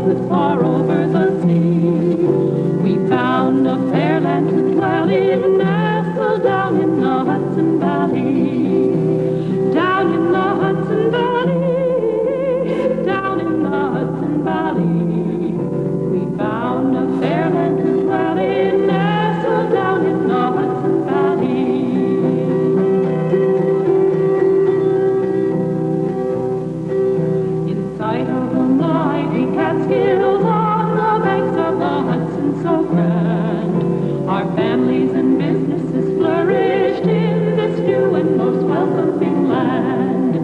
stood far over the sea. We found a fair land to dwell in, nestled down in the Hudson Valley. Down in the Hudson Valley, down in the Hudson Valley. We found a fair land to dwell in, nestled down in the Hudson Valley. In sight of the mighty Catskills on the banks of the Hudson so grand, our families and businesses flourished in this new and most welcoming land.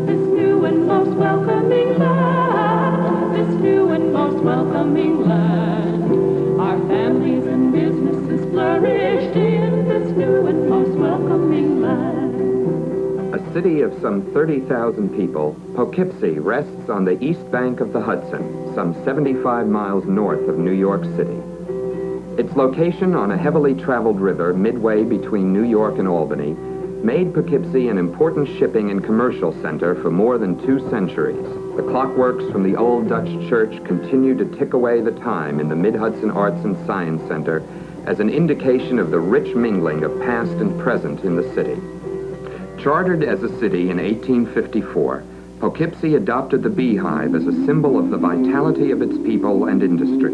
This new and most welcoming land. This new and most welcoming land. Our families and businesses flourished in this new and most welcoming land. A city of some 30,000 people, Poughkeepsie rests on the east bank of the Hudson, some 75 miles north of New York City. Its location on a heavily traveled river midway between New York and Albany made Poughkeepsie an important shipping and commercial center for more than 2 centuries. The clockworks from the old Dutch church continue to tick away the time in the Mid-Hudson Arts and Science Center as an indication of the rich mingling of past and present in the city. Chartered as a city in 1854, Poughkeepsie adopted the beehive as a symbol of the vitality of its people and industry.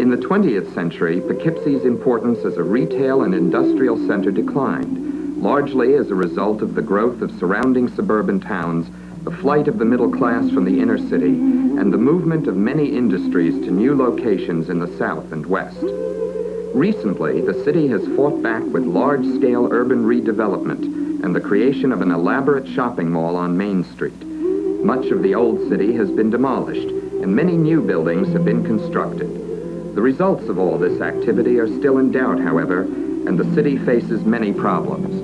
In the 20th century, Poughkeepsie's importance as a retail and industrial center declined, largely as a result of the growth of surrounding suburban towns, the flight of the middle class from the inner city, and the movement of many industries to new locations in the south and west. Recently, the city has fought back with large-scale urban redevelopment and the creation of an elaborate shopping mall on Main Street. Much of the old city has been demolished, and many new buildings have been constructed. The results of all this activity are still in doubt, however, and the city faces many problems.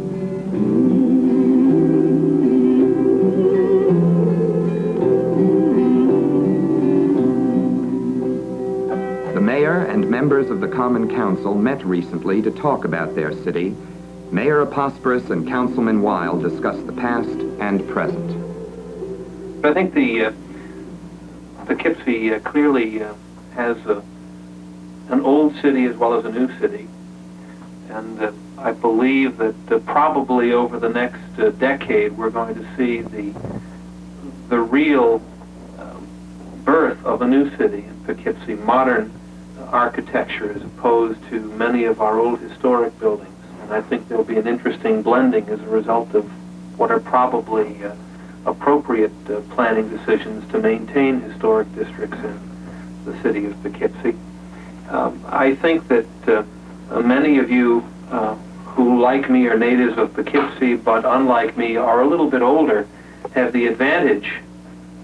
The mayor and members of the Common Council met recently to talk about their city. Mayor Aposporus and Councilman Weil discussed the past and present. I think the Poughkeepsie clearly has an old city as well as a new city, and I believe that probably over the next decade we're going to see the real birth of a new city in Poughkeepsie, modern architecture as opposed to many of our old historic buildings. And I think there'll be an interesting blending as a result of what are probably appropriate planning decisions to maintain historic districts in the city of Poughkeepsie. I think that many of you who, like me, are natives of Poughkeepsie, but unlike me, are a little bit older, have the advantage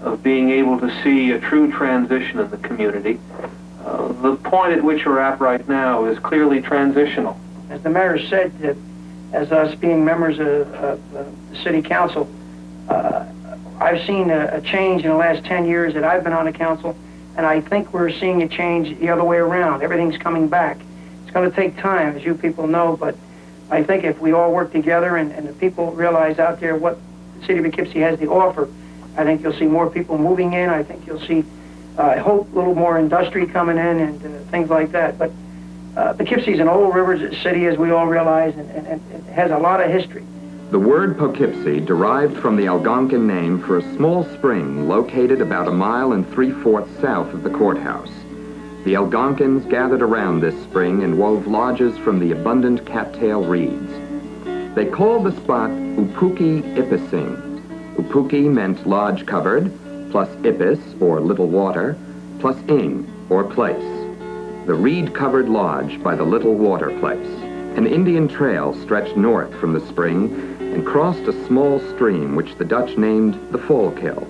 of being able to see a true transition in the community. The point at which we're at right now is clearly transitional. As the mayor said, as us being members of the city council, I've seen a change in the last 10 years that I've been on the council, and I think we're seeing a change the other way around. Everything's coming back. It's going to take time, as you people know, but I think if we all work together and the people realize out there what the city of Poughkeepsie has to offer, I think you'll see more people moving in. I think you'll see, I hope, a little more industry coming in and things like that. But Poughkeepsie's an old river city, as we all realize, and it has a lot of history. The word Poughkeepsie derived from the Algonquin name for a small spring located about 1 3/4 miles south of the courthouse. The Algonquins gathered around this spring and wove lodges from the abundant cattail reeds. They called the spot Upuki Ipissing. Upuki meant lodge covered, plus Ipis, or little water, plus ing, or place. The reed-covered lodge by the little water place. An Indian trail stretched north from the spring and crossed a small stream which the Dutch named the Fallkill.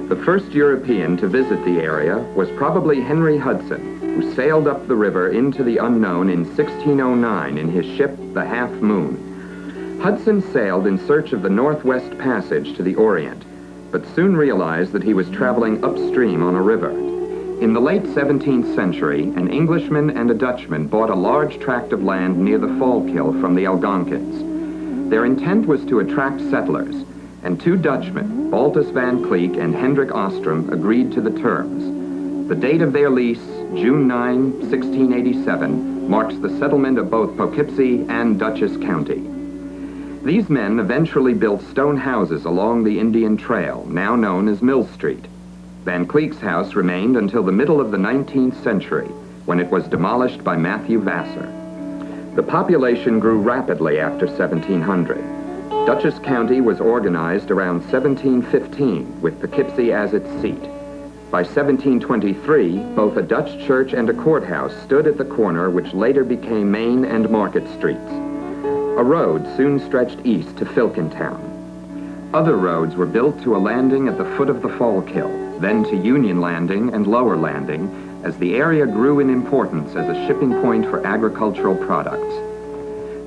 The first European to visit the area was probably Henry Hudson, who sailed up the river into the unknown in 1609 in his ship, the Half Moon. Hudson sailed in search of the Northwest Passage to the Orient, but soon realized that he was traveling upstream on a river. In the late 17th century, an Englishman and a Dutchman bought a large tract of land near the Fallkill from the Algonquins. Their intent was to attract settlers, and 2 Dutchmen, Baltus van Cleek and Hendrik Ostrom, agreed to the terms. The date of their lease, June 9, 1687, marks the settlement of both Poughkeepsie and Dutchess County. These men eventually built stone houses along the Indian Trail, now known as Mill Street. Van Cleek's house remained until the middle of the 19th century, when it was demolished by Matthew Vassar. The population grew rapidly after 1700. Dutchess County was organized around 1715, with Poughkeepsie as its seat. By 1723, both a Dutch church and a courthouse stood at the corner which later became Main and Market Streets. A road soon stretched east to Filkentown. Other roads were built to a landing at the foot of the Fallkill, then to Union Landing and Lower Landing, as the area grew in importance as a shipping point for agricultural products.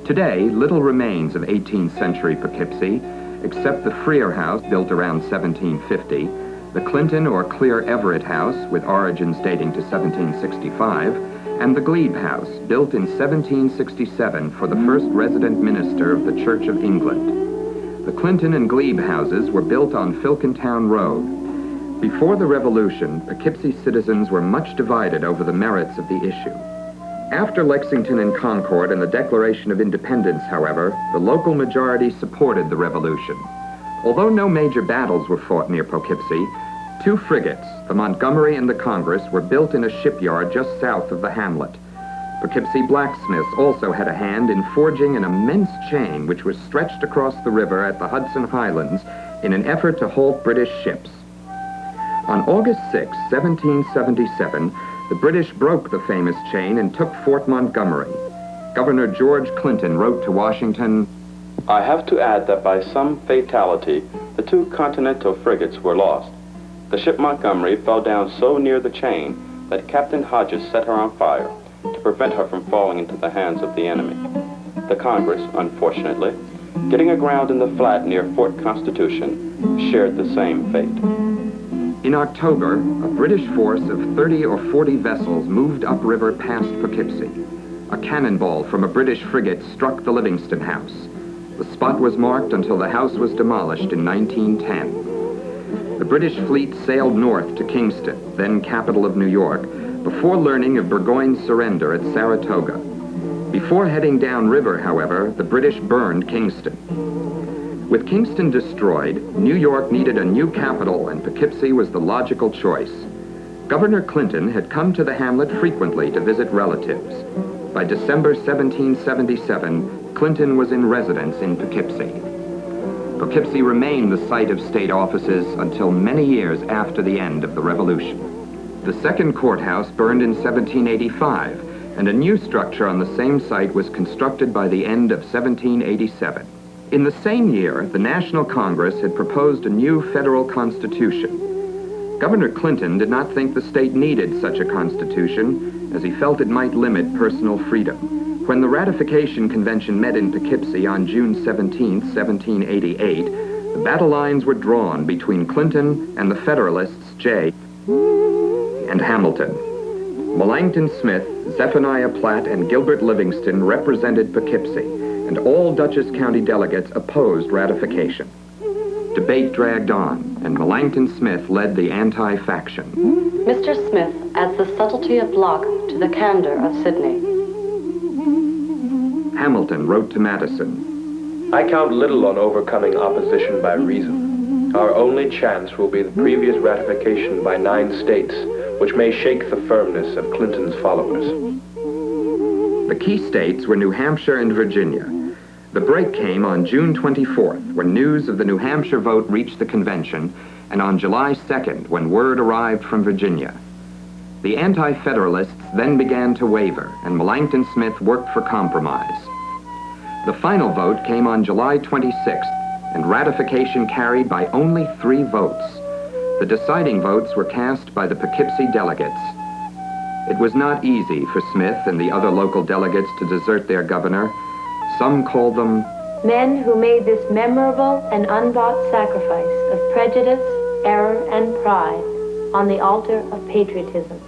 Today, little remains of 18th century Poughkeepsie, except the Freer House, built around 1750, the Clinton or Clear Everett House, with origins dating to 1765, and the Glebe House, built in 1767 for the first resident minister of the Church of England. The Clinton and Glebe houses were built on Filkentown Road. Before the Revolution, Poughkeepsie citizens were much divided over the merits of the issue. After Lexington and Concord and the Declaration of Independence, however, the local majority supported the Revolution. Although no major battles were fought near Poughkeepsie, 2 frigates, the Montgomery and the Congress, were built in a shipyard just south of the hamlet. Poughkeepsie blacksmiths also had a hand in forging an immense chain which was stretched across the river at the Hudson Highlands in an effort to halt British ships. On August 6, 1777, the British broke the famous chain and took Fort Montgomery. Governor George Clinton wrote to Washington, "I have to add that by some fatality, the 2 Continental frigates were lost. The ship Montgomery fell down so near the chain that Captain Hodges set her on fire to prevent her from falling into the hands of the enemy. The Congress, unfortunately, getting aground in the flat near Fort Constitution, shared the same fate." In October, a British force of 30 or 40 vessels moved upriver past Poughkeepsie. A cannonball from a British frigate struck the Livingston House. The spot was marked until the house was demolished in 1910. The British fleet sailed north to Kingston, then capital of New York, before learning of Burgoyne's surrender at Saratoga. Before heading downriver, however, the British burned Kingston. With Kingston destroyed, New York needed a new capital, and Poughkeepsie was the logical choice. Governor Clinton had come to the hamlet frequently to visit relatives. By December 1777, Clinton was in residence in Poughkeepsie. Poughkeepsie remained the site of state offices until many years after the end of the Revolution. The second courthouse burned in 1785, and a new structure on the same site was constructed by the end of 1787. In the same year, the National Congress had proposed a new federal constitution. Governor Clinton did not think the state needed such a constitution, as he felt it might limit personal freedom. When the ratification convention met in Poughkeepsie on June 17, 1788, the battle lines were drawn between Clinton and the Federalists Jay and Hamilton. Melancton Smith, Zephaniah Platt, and Gilbert Livingston represented Poughkeepsie, and all Dutchess County delegates opposed ratification. Debate dragged on, and Melancton Smith led the anti-faction. Mr. Smith adds the subtlety of Locke to the candor of Sidney. Hamilton wrote to Madison, "I count little on overcoming opposition by reason. Our only chance will be the previous ratification by 9 states, which may shake the firmness of Clinton's followers." The key states were New Hampshire and Virginia. The break came on June 24th, when news of the New Hampshire vote reached the convention, and on July 2nd, when word arrived from Virginia. The anti-Federalists then began to waver, and Melancton Smith worked for compromise. The final vote came on July 26th, and ratification carried by only 3 votes. The deciding votes were cast by the Poughkeepsie delegates. It was not easy for Smith and the other local delegates to desert their governor. Some called them men who made this memorable and unbought sacrifice of prejudice, error, and pride on the altar of patriotism.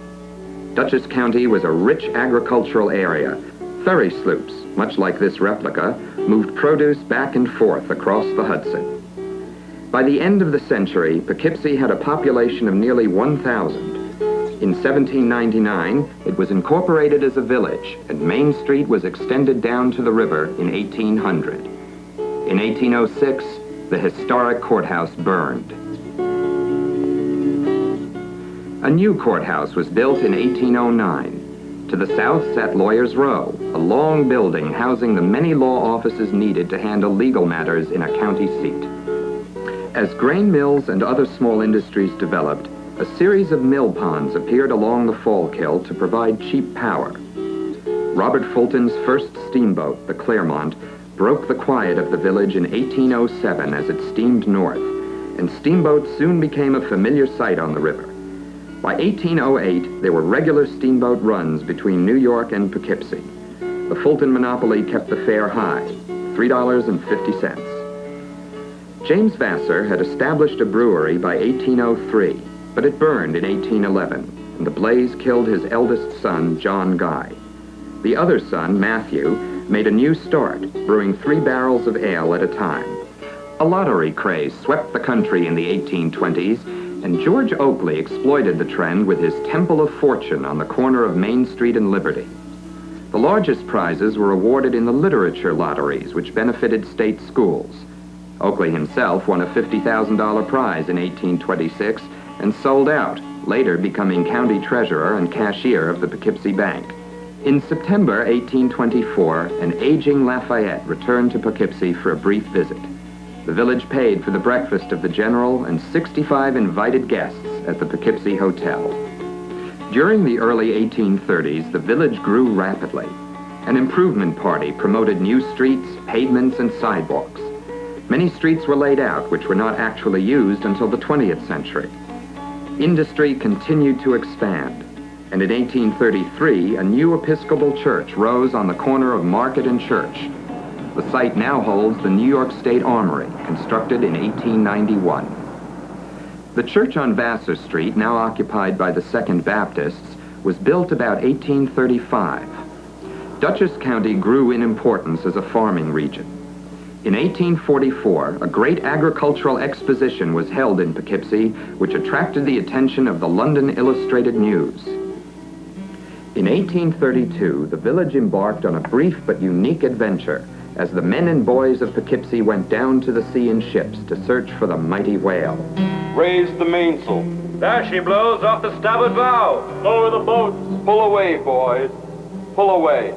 Dutchess County was a rich agricultural area. Ferry sloops, much like this replica, moved produce back and forth across the Hudson. By the end of the century, Poughkeepsie had a population of nearly 1,000. In 1799, it was incorporated as a village, and Main Street was extended down to the river in 1800. In 1806, the historic courthouse burned. A new courthouse was built in 1809. To the south sat Lawyers Row, a long building housing the many law offices needed to handle legal matters in a county seat. As grain mills and other small industries developed, a series of mill ponds appeared along the Fallkill to provide cheap power. Robert Fulton's first steamboat, the Claremont, broke the quiet of the village in 1807 as it steamed north, and steamboats soon became a familiar sight on the river. By 1808, there were regular steamboat runs between New York and Poughkeepsie. The Fulton monopoly kept the fare high, $3.50. James Vassar had established a brewery by 1803, but it burned in 1811, and the blaze killed his eldest son, John Guy. The other son, Matthew, made a new start, brewing 3 barrels of ale at a time. A lottery craze swept the country in the 1820s, and George Oakley exploited the trend with his Temple of Fortune on the corner of Main Street and Liberty. The largest prizes were awarded in the literature lotteries, which benefited state schools. Oakley himself won a $50,000 prize in 1826 and sold out, later becoming county treasurer and cashier of the Poughkeepsie Bank. In September 1824, an aging Lafayette returned to Poughkeepsie for a brief visit. The village paid for the breakfast of the general and 65 invited guests at the Poughkeepsie Hotel. During the early 1830s, the village grew rapidly. An improvement party promoted new streets, pavements, and sidewalks. Many streets were laid out which were not actually used until the 20th century. Industry continued to expand, and in 1833, a new Episcopal church rose on the corner of Market and Church. The site now holds the New York State Armory, constructed in 1891. The church on Vassar Street, now occupied by the Second Baptists, was built about 1835. Dutchess County grew in importance as a farming region. In 1844, a great agricultural exposition was held in Poughkeepsie, which attracted the attention of the London Illustrated News. In 1832, the village embarked on a brief but unique adventure as the men and boys of Poughkeepsie went down to the sea in ships to search for the mighty whale. Raise the mainsail. There she blows off the starboard bow. Lower the boats. Pull away, boys. Pull away.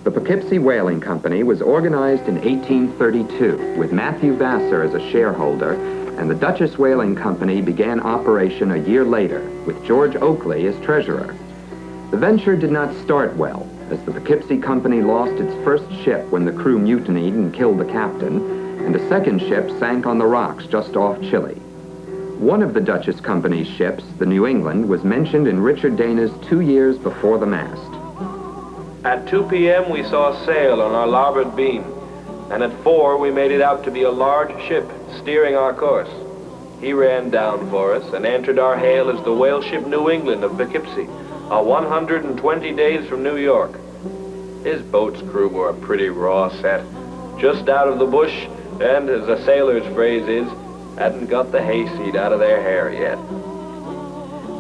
The Poughkeepsie Whaling Company was organized in 1832 with Matthew Vassar as a shareholder, and the Dutchess Whaling Company began operation a year later with George Oakley as treasurer. The venture did not start well, as the Poughkeepsie Company lost its first ship when the crew mutinied and killed the captain, and a second ship sank on the rocks just off Chile. One of the Dutchess Company's ships, the New England, was mentioned in Richard Dana's 2 years before the mast. At 2 p.m. we saw sail on our larboard beam, and at 4 we made it out to be a large ship steering our course. He ran down for us and answered our hail as the whale ship New England of Poughkeepsie, 120 days from New York. His boat's crew were a pretty raw set, just out of the bush, and as a sailor's phrase is, hadn't got the hayseed out of their hair yet.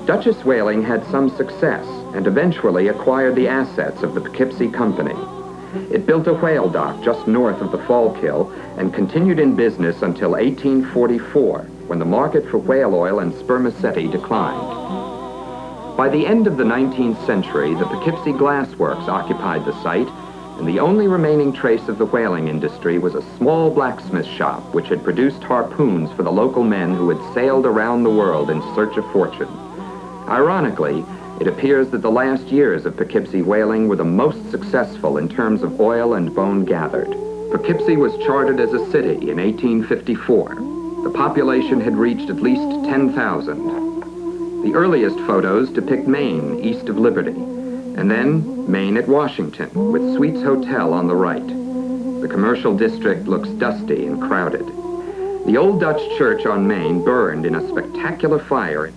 Dutchess Whaling had some success and eventually acquired the assets of the Poughkeepsie Company. It built a whale dock just north of the Fallkill and continued in business until 1844, when the market for whale oil and spermaceti declined. By the end of the 19th century, the Poughkeepsie Glass Works occupied the site, and the only remaining trace of the whaling industry was a small blacksmith shop which had produced harpoons for the local men who had sailed around the world in search of fortune. Ironically, it appears that the last years of Poughkeepsie whaling were the most successful in terms of oil and bone gathered. Poughkeepsie was chartered as a city in 1854. The population had reached at least 10,000. The earliest photos depict Maine east of Liberty, and then Maine at Washington, with Sweets Hotel on the right. The commercial district looks dusty and crowded. The old Dutch church on Main burned in a spectacular fire.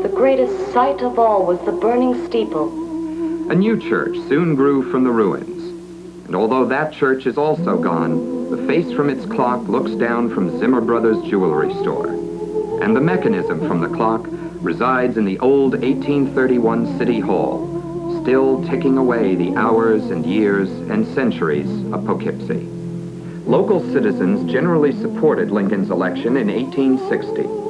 The greatest sight of all was the burning steeple. A new church soon grew from the ruins, and although that church is also gone, the face from its clock looks down from Zimmer Brothers Jewelry Store. and the mechanism from the clock resides in the old 1831 City Hall, still ticking away the hours and years and centuries of Poughkeepsie. Local citizens generally supported Lincoln's election in 1860.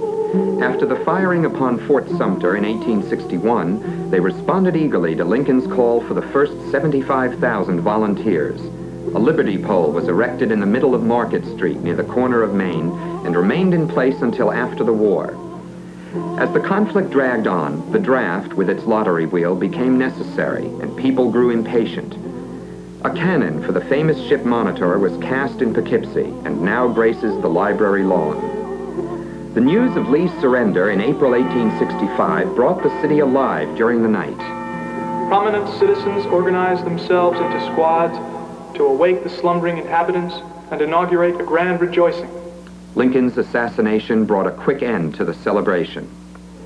After the firing upon Fort Sumter in 1861, they responded eagerly to Lincoln's call for the first 75,000 volunteers. A liberty pole was erected in the middle of Market Street near the corner of Main and remained in place until after the war. As the conflict dragged on, the draft with its lottery wheel became necessary and people grew impatient. A cannon for the famous ship Monitor was cast in Poughkeepsie and now graces the library lawn. The news of Lee's surrender in April 1865 brought the city alive during the night. Prominent citizens organized themselves into squads to awake the slumbering inhabitants and inaugurate a grand rejoicing. Lincoln's assassination brought a quick end to the celebration.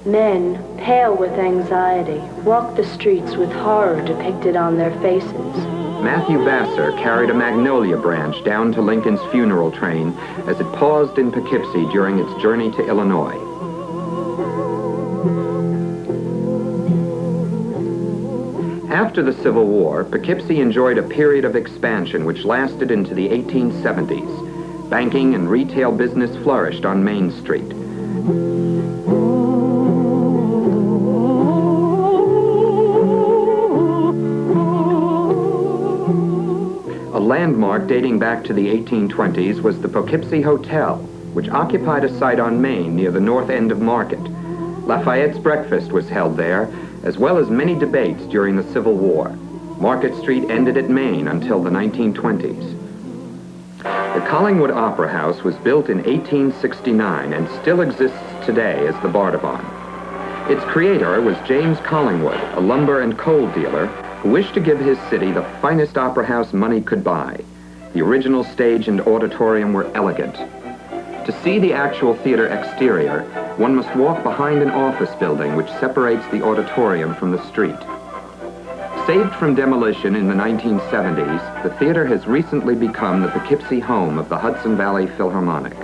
Men, pale with anxiety, walked the streets with horror depicted on their faces. Matthew Vassar carried a magnolia branch down to Lincoln's funeral train as it paused in Poughkeepsie during its journey to Illinois. After the Civil War, Poughkeepsie enjoyed a period of expansion which lasted into the 1870s. Banking and retail business flourished on Main Street. A landmark dating back to the 1820s was the Poughkeepsie Hotel, which occupied a site on Main near the north end of Market. Lafayette's breakfast was held there, as well as many debates during the Civil War. Market Street ended at Main until the 1920s. The Collingwood Opera House was built in 1869 and still exists today as the Bardavon. Its creator was James Collingwood, a lumber and coal dealer who wished to give his city the finest opera house money could buy. The original stage and auditorium were elegant. To see the actual theater exterior, one must walk behind an office building which separates the auditorium from the street. Saved from demolition in the 1970s, the theater has recently become the Poughkeepsie home of the Hudson Valley Philharmonic.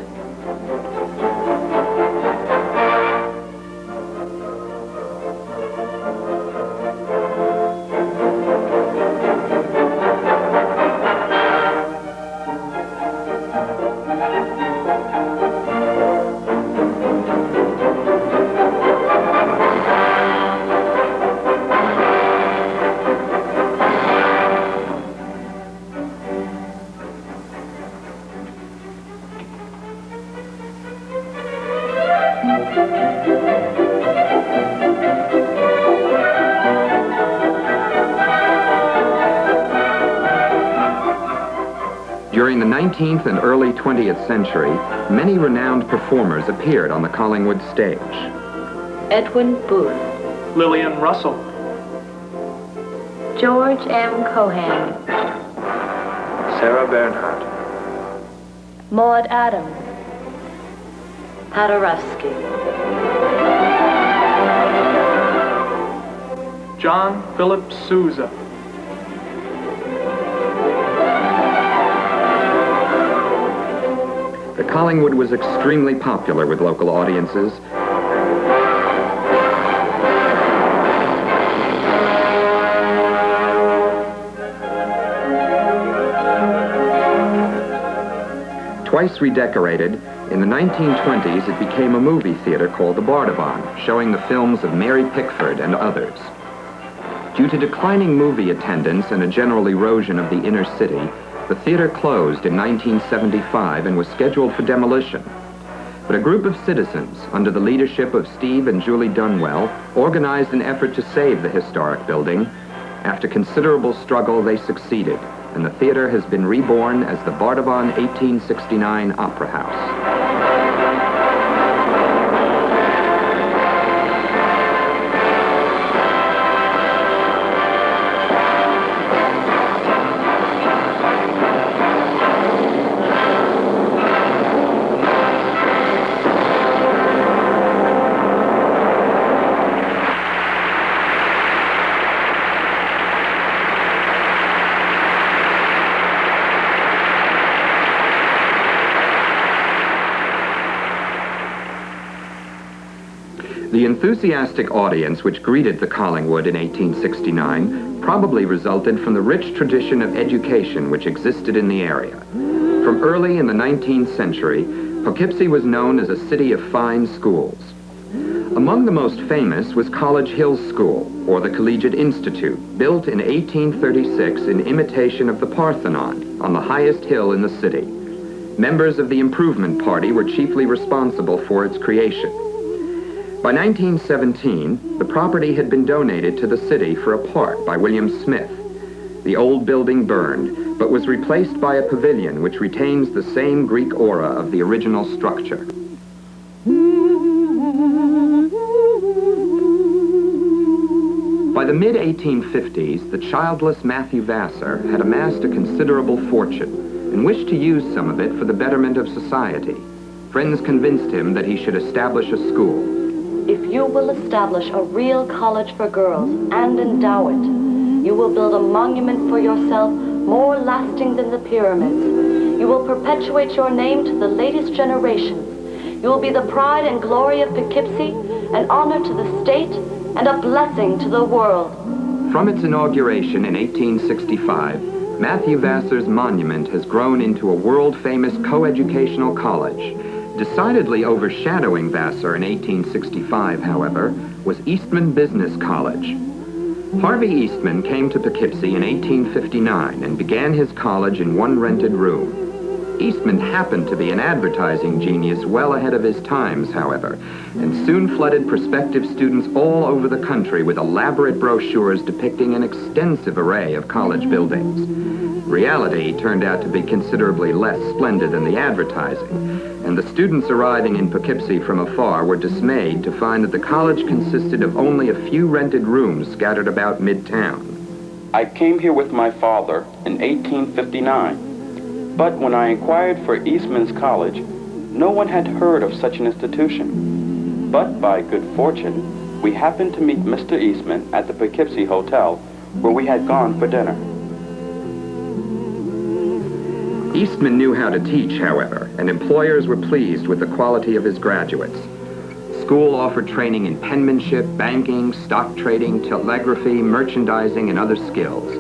During the 19th and early 20th century, many renowned performers appeared on the Collingwood stage. Edwin Booth, Lillian Russell, George M. Cohan, Sarah Bernhardt, Maud Adams, Paderewski, John Philip Sousa, The Collingwood was extremely popular with local audiences. Twice redecorated, in the 1920s it became a movie theater called the Bardavon, showing the films of Mary Pickford and others. Due to declining movie attendance and a general erosion of the inner city, the theater closed in 1975 and was scheduled for demolition. But a group of citizens, under the leadership of Steve and Julie Dunwell, organized an effort to save the historic building. After considerable struggle, they succeeded, and the theater has been reborn as the Bardavon 1869 Opera House. The enthusiastic audience which greeted the Collingwood in 1869 probably resulted from the rich tradition of education which existed in the area. From early in the 19th century, Poughkeepsie was known as a city of fine schools. Among the most famous was College Hill School, or the Collegiate Institute, built in 1836 in imitation of the Parthenon on the highest hill in the city. Members of the Improvement Party were chiefly responsible for its creation. By 1917, the property had been donated to the city for a park by William Smith. The old building burned, but was replaced by a pavilion which retains the same Greek aura of the original structure. By the mid-1850s, the childless Matthew Vassar had amassed a considerable fortune and wished to use some of it for the betterment of society. Friends convinced him that he should establish a school. If you will establish a real college for girls and endow it, you will build a monument for yourself more lasting than the pyramids. You will perpetuate your name to the latest generations. You will be the pride and glory of Poughkeepsie, an honor to the state, and a blessing to the world. From its inauguration in 1865, Matthew Vassar's monument has grown into a world-famous coeducational college. Decidedly overshadowing Vassar in 1865, however, was Eastman Business College. Harvey Eastman came to Poughkeepsie in 1859 and began his college in one rented room. Eastman happened to be an advertising genius well ahead of his times, however, and soon flooded prospective students all over the country with elaborate brochures depicting an extensive array of college buildings. Reality turned out to be considerably less splendid than the advertising, and the students arriving in Poughkeepsie from afar were dismayed to find that the college consisted of only a few rented rooms scattered about midtown. I came here with my father in 1859. But when I inquired for Eastman's College, no one had heard of such an institution. But by good fortune, we happened to meet Mr. Eastman at the Poughkeepsie Hotel, where we had gone for dinner. Eastman knew how to teach, however, and employers were pleased with the quality of his graduates. School offered training in penmanship, banking, stock trading, telegraphy, merchandising, and other skills.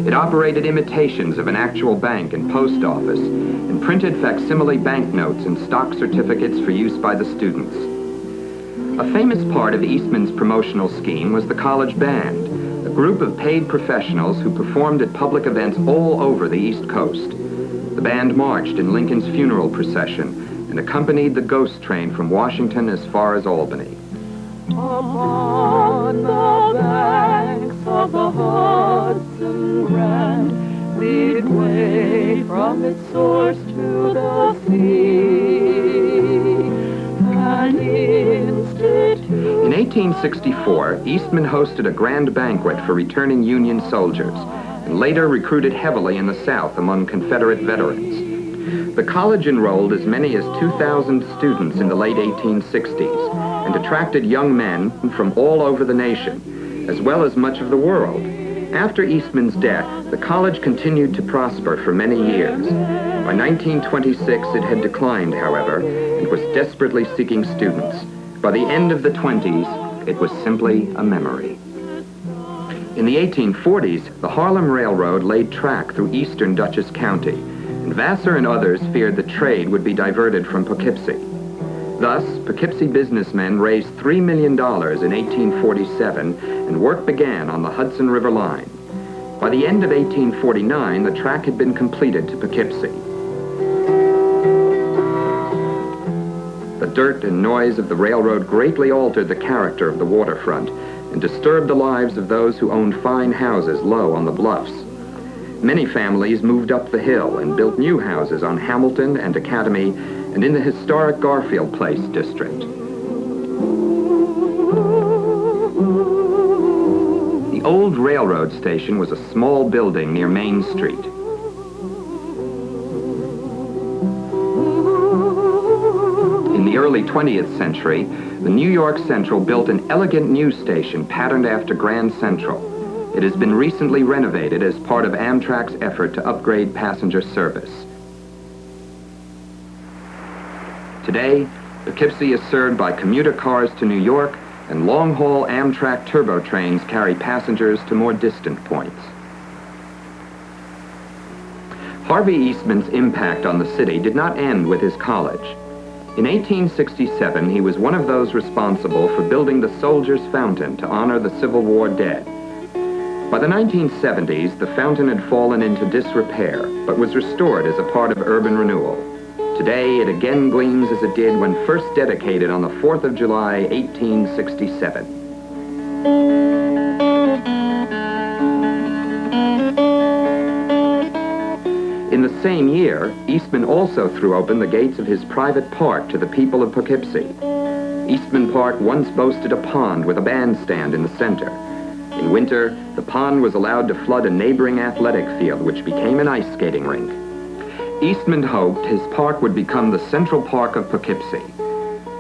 It operated imitations of an actual bank and post office, and printed facsimile banknotes and stock certificates for use by the students. A famous part of Eastman's promotional scheme was the college band, a group of paid professionals who performed at public events all over the East Coast. The band marched in Lincoln's funeral procession and accompanied the ghost train from Washington as far as Albany. Upon the banks of the Hudson grand, midway from its source to the sea, an institute. In 1864, Eastman hosted a grand banquet for returning Union soldiers, and later recruited heavily in the South among Confederate veterans. The college enrolled as many as 2,000 students in the late 1860s and attracted young men from all over the nation, as well as much of the world. After Eastman's death, the college continued to prosper for many years. By 1926, it had declined, however, and was desperately seeking students. By the end of the 20s, it was simply a memory. In the 1840s, the Harlem Railroad laid track through eastern Dutchess County, and Vassar and others feared that trade would be diverted from Poughkeepsie. Thus, Poughkeepsie businessmen raised $3 million in 1847, and work began on the Hudson River line. By the end of 1849, the track had been completed to Poughkeepsie. The dirt and noise of the railroad greatly altered the character of the waterfront and disturbed the lives of those who owned fine houses low on the bluffs. Many families moved up the hill and built new houses on Hamilton and Academy and in the historic Garfield Place district. The old railroad station was a small building near Main Street. In the early 20th century, the New York Central built an elegant new station patterned after Grand Central. It has been recently renovated as part of Amtrak's effort to upgrade passenger service. Today, Poughkeepsie is served by commuter cars to New York and long-haul Amtrak turbo trains carry passengers to more distant points. Harvey Eastman's impact on the city did not end with his college. In 1867, he was one of those responsible for building the Soldiers' Fountain to honor the Civil War dead. By the 1970s, the fountain had fallen into disrepair, but was restored as a part of urban renewal. Today, it again gleams as it did when first dedicated on the 4th of July, 1867. In the same year, Eastman also threw open the gates of his private park to the people of Poughkeepsie. Eastman Park once boasted a pond with a bandstand in the center. In winter, the pond was allowed to flood a neighboring athletic field, which became an ice skating rink. Eastman hoped his park would become the Central Park of Poughkeepsie.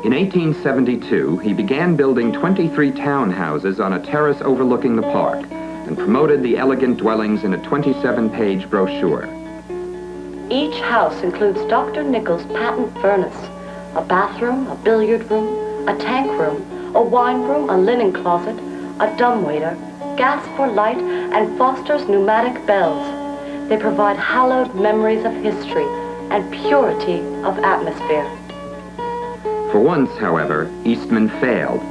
In 1872, he began building 23 townhouses on a terrace overlooking the park and promoted the elegant dwellings in a 27-page brochure. Each house includes Dr. Nichols' patent furnace, a bathroom, a billiard room, a tank room, a wine room, a linen closet, a dumbwaiter, gas for light, and Foster's pneumatic bells. They provide hallowed memories of history and purity of atmosphere. For once, however, Eastman failed.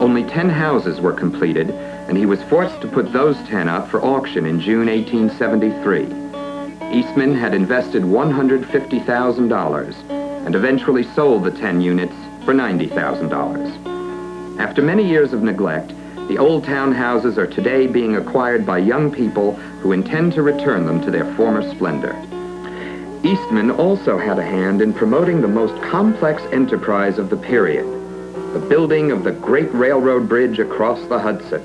Only 10 houses were completed, and he was forced to put those 10 up for auction in June 1873. Eastman had invested $150,000 and eventually sold the 10 units for $90,000. After many years of neglect, the old townhouses are today being acquired by young people who intend to return them to their former splendor. Eastman also had a hand in promoting the most complex enterprise of the period, the building of the great railroad bridge across the Hudson.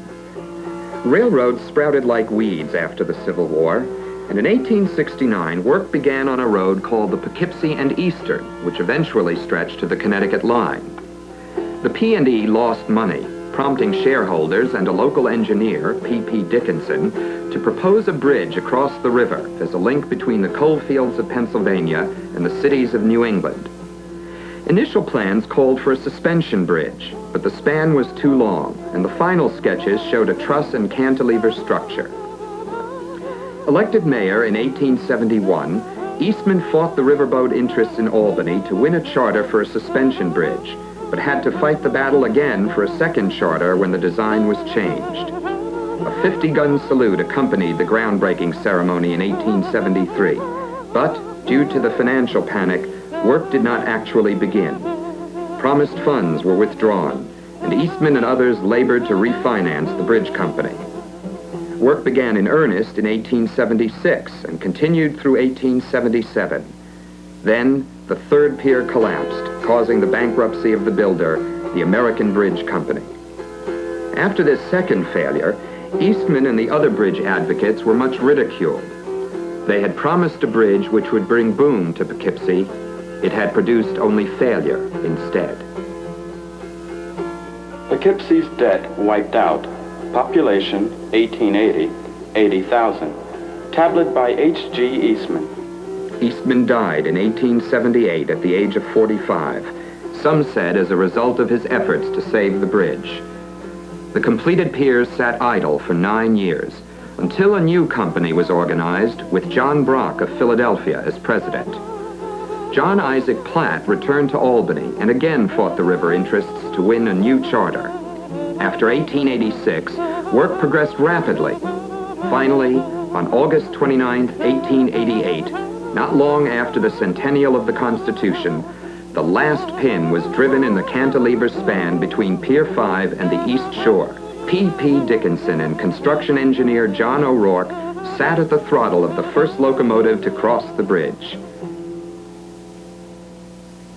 Railroads sprouted like weeds after the Civil War, and in 1869, work began on a road called the Poughkeepsie and Eastern, which eventually stretched to the Connecticut line. The P&E lost money, prompting shareholders and a local engineer, P.P. Dickinson, to propose a bridge across the river as a link between the coal fields of Pennsylvania and the cities of New England. Initial plans called for a suspension bridge, but the span was too long, and the final sketches showed a truss and cantilever structure. Elected mayor in 1871, Eastman fought the riverboat interests in Albany to win a charter for a suspension bridge, but had to fight the battle again for a second charter when the design was changed. A 50-gun salute accompanied the groundbreaking ceremony in 1873, but due to the financial panic, work did not actually begin. Promised funds were withdrawn, and Eastman and others labored to refinance the bridge company. Work began in earnest in 1876 and continued through 1877. Then, the third pier collapsed, causing the bankruptcy of the builder, the American Bridge Company. After this second failure, Eastman and the other bridge advocates were much ridiculed. They had promised a bridge which would bring boom to Poughkeepsie. It had produced only failure instead. Poughkeepsie's debt wiped out. Population, 1880, 80,000. Tablet by H.G. Eastman. Eastman died in 1878 at the age of 45, some said as a result of his efforts to save the bridge. The completed piers sat idle for 9 years, until a new company was organized with John Brock of Philadelphia as president. John Isaac Platt returned to Albany and again fought the river interests to win a new charter. After 1886, work progressed rapidly. Finally, on August 29, 1888, not long after the centennial of the Constitution, the last pin was driven in the cantilever span between Pier 5 and the East Shore. P.P. Dickinson and construction engineer John O'Rourke sat at the throttle of the first locomotive to cross the bridge.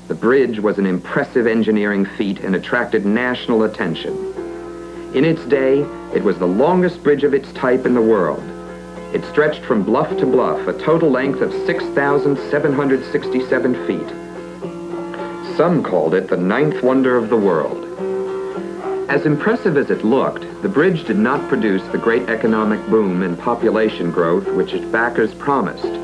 The bridge was an impressive engineering feat and attracted national attention. In its day, it was the longest bridge of its type in the world. It stretched from bluff to bluff, a total length of 6,767 feet. Some called it the ninth wonder of the world. As impressive as it looked, the bridge did not produce the great economic boom and population growth which its backers promised.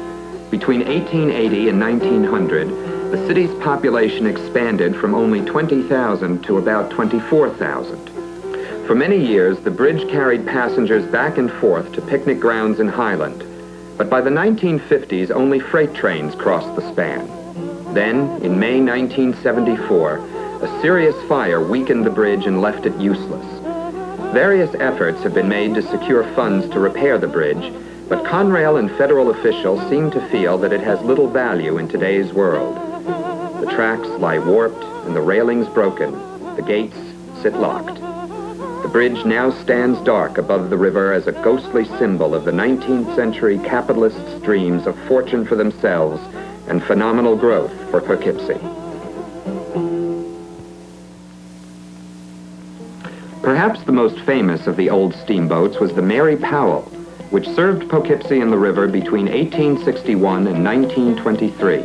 Between 1880 and 1900, the city's population expanded from only 20,000 to about 24,000. For many years, the bridge carried passengers back and forth to picnic grounds in Highland. But by the 1950s, only freight trains crossed the span. Then, in May 1974, a serious fire weakened the bridge and left it useless. Various efforts have been made to secure funds to repair the bridge, but Conrail and federal officials seem to feel that it has little value in today's world. The tracks lie warped and the railings broken. The gates sit locked. The bridge now stands dark above the river as a ghostly symbol of the 19th century capitalists' dreams of fortune for themselves and phenomenal growth for Poughkeepsie. Perhaps the most famous of the old steamboats was the Mary Powell, which served Poughkeepsie and the river between 1861 and 1923.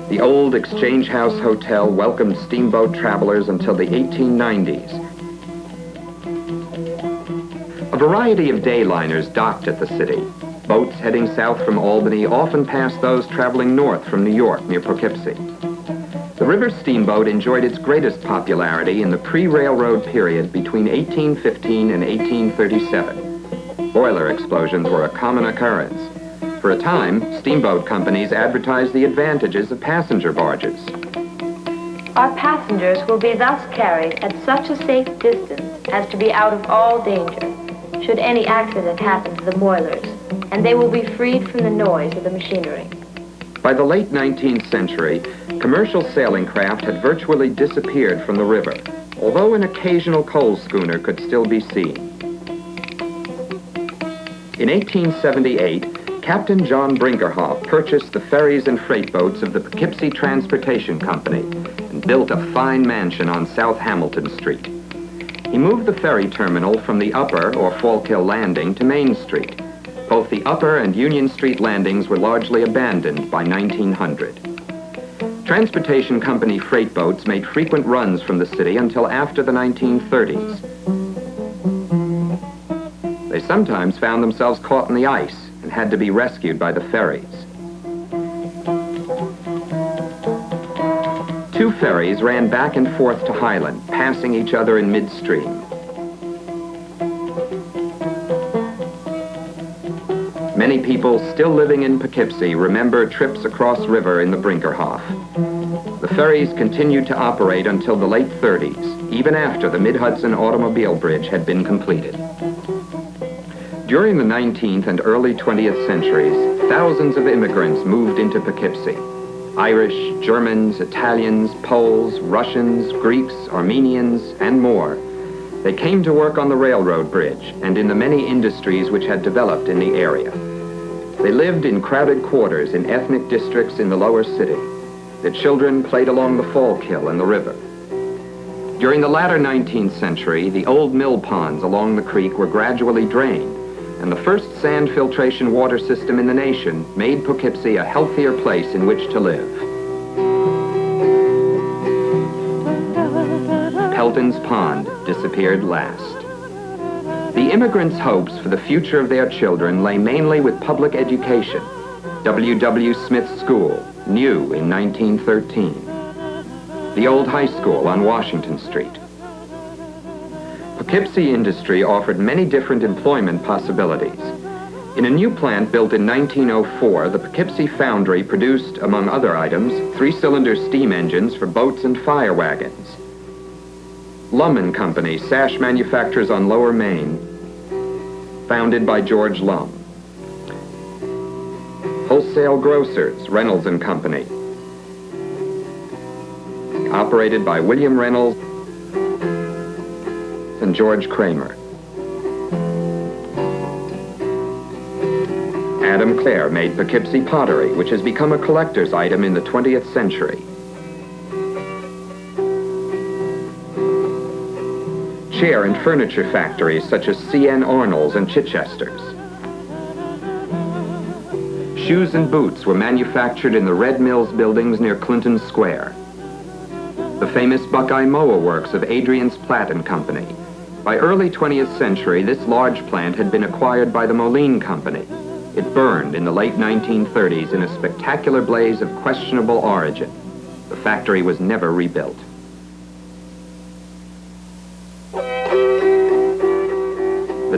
The old Exchange House Hotel welcomed steamboat travelers until the 1890s. A variety of day liners docked at the city. Boats heading south from Albany often passed those traveling north from New York near Poughkeepsie. The river steamboat enjoyed its greatest popularity in the pre-railroad period between 1815 and 1837. Boiler explosions were a common occurrence. For a time, steamboat companies advertised the advantages of passenger barges. Our passengers will be thus carried at such a safe distance as to be out of all danger, should any accident happen to the boilers, and they will be freed from the noise of the machinery. By the late 19th century, commercial sailing craft had virtually disappeared from the river, although an occasional coal schooner could still be seen. In 1878, Captain John Brinkerhoff purchased the ferries and freight boats of the Poughkeepsie Transportation Company and built a fine mansion on South Hamilton Street. He moved the ferry terminal from the Upper, or Fallkill Landing, to Main Street. Both the Upper and Union Street landings were largely abandoned by 1900. Transportation Company freight boats made frequent runs from the city until after the 1930s. They sometimes found themselves caught in the ice and had to be rescued by the ferries. Two ferries ran back and forth to Highland, passing each other in midstream. Many people still living in Poughkeepsie remember trips across river in the Brinkerhoff. The ferries continued to operate until the late 30s, even after the Mid-Hudson Automobile Bridge had been completed. During the 19th and early 20th centuries, thousands of immigrants moved into Poughkeepsie. Irish, Germans, Italians, Poles, Russians, Greeks, Armenians, and more. They came to work on the railroad bridge and in the many industries which had developed in the area. They lived in crowded quarters in ethnic districts in the lower city. The children played along the Fallkill and the river. During the latter 19th century, the old mill ponds along the creek were gradually drained, and the first sand filtration water system in the nation made Poughkeepsie a healthier place in which to live. Pelton's Pond disappeared last. The immigrants' hopes for the future of their children lay mainly with public education. W.W. Smith School, new in 1913. The old high school on Washington Street. Poughkeepsie industry offered many different employment possibilities. In a new plant built in 1904, the Poughkeepsie Foundry produced, among other items, 3-cylinder steam engines for boats and fire wagons. Lum & Company, sash manufacturers on Lower Main, founded by George Lum. Wholesale Grocers, Reynolds & Company, operated by William Reynolds and George Kramer. Adam Clare made Poughkeepsie pottery, which has become a collector's item in the 20th century. Chair and furniture factories such as C.N. Arnold's and Chichester's. Shoes and boots were manufactured in the Red Mills buildings near Clinton Square. The famous Buckeye Moa Works of Adrian's Platt & Company. By early 20th century, this large plant had been acquired by the Moline Company. It burned in the late 1930s in a spectacular blaze of questionable origin. The factory was never rebuilt.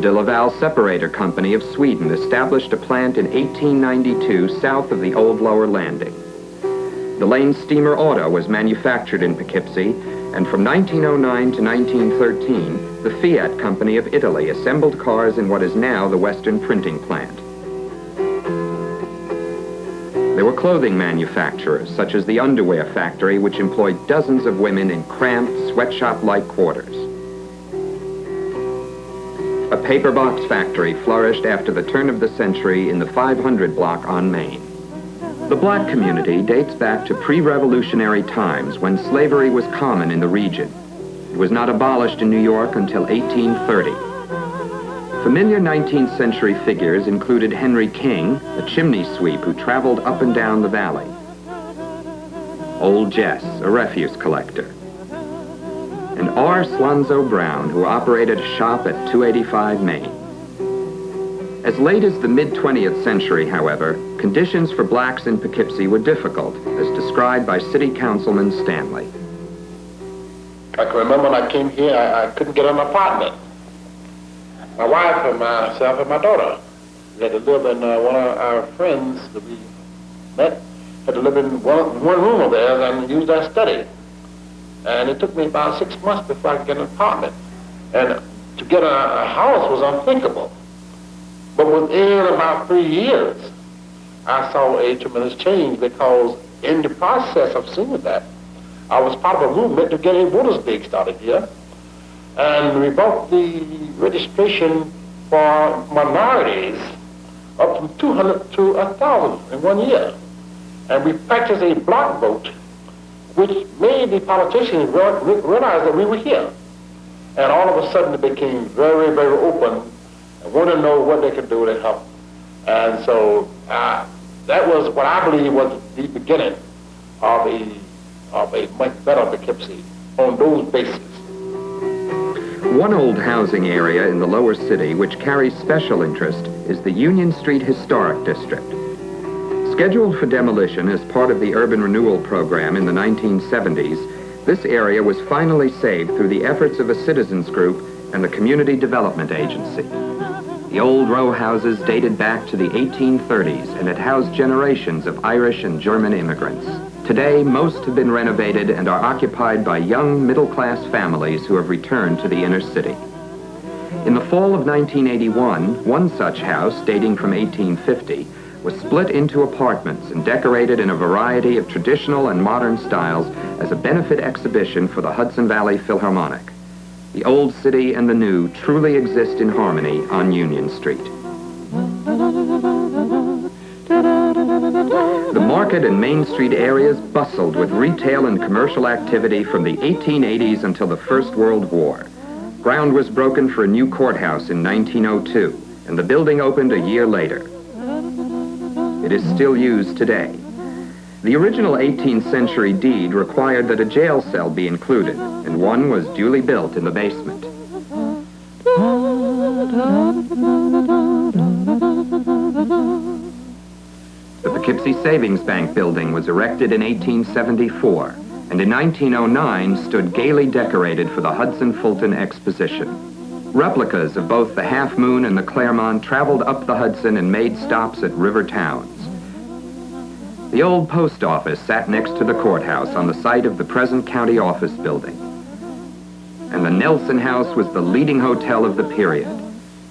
The de Laval Separator Company of Sweden established a plant in 1892 south of the old Lower Landing. The Lane Steamer Auto was manufactured in Poughkeepsie, and from 1909 to 1913, the Fiat Company of Italy assembled cars in what is now the Western Printing Plant. There were clothing manufacturers, such as the Underwear Factory, which employed dozens of women in cramped, sweatshop-like quarters. A paper box factory flourished after the turn of the century in the 500 block on Main. The black community dates back to pre-revolutionary times when slavery was common in the region. It was not abolished in New York until 1830. Familiar 19th century figures included Henry King, a chimney sweep who traveled up and down the valley. Old Jess, a refuse collector. And R. Slonzo Brown, who operated a shop at 285 Main. As late as the mid-20th century, however, conditions for blacks in Poughkeepsie were difficult, as described by City Councilman Stanley. I can remember when I came here, I couldn't get an apartment. My wife and myself and my daughter, we had to live in one of our friends that we met, had to live in one room over there and use our study. And it took me about 6 months before I could get an apartment. And to get a house was unthinkable. But within about 3 years, I saw a tremendous change, because in the process of seeing that, I was part of a movement to get a voters' league started here. And we brought the registration for minorities up from 200 to 1,000 in 1 year. And we practiced a block vote, which made the politicians realize that we were here. And all of a sudden it became very, very open. I want to know what they could do to help. And so that was what I believe was the beginning of a much better Poughkeepsie on those bases. One old housing area in the lower city which carries special interest is the Union Street Historic District. Scheduled for demolition as part of the urban renewal program in the 1970s, this area was finally saved through the efforts of a citizens group and the Community Development Agency. The old row houses dated back to the 1830s and had housed generations of Irish and German immigrants. Today, most have been renovated and are occupied by young middle-class families who have returned to the inner city. In the fall of 1981, one such house, dating from 1850, was split into apartments and decorated in a variety of traditional and modern styles as a benefit exhibition for the Hudson Valley Philharmonic. The old city and the new truly exist in harmony on Union Street. The Market and Main Street areas bustled with retail and commercial activity from the 1880s until the First World War. Ground was broken for a new courthouse in 1902, and the building opened a year later. It is still used today. The original 18th century deed required that a jail cell be included, and one was duly built in the basement. The Poughkeepsie Savings Bank building was erected in 1874, and in 1909 stood gaily decorated for the Hudson-Fulton Exposition. Replicas of both the Half Moon and the Claremont traveled up the Hudson and made stops at river towns. The old post office sat next to the courthouse on the site of the present county office building. And the Nelson House was the leading hotel of the period.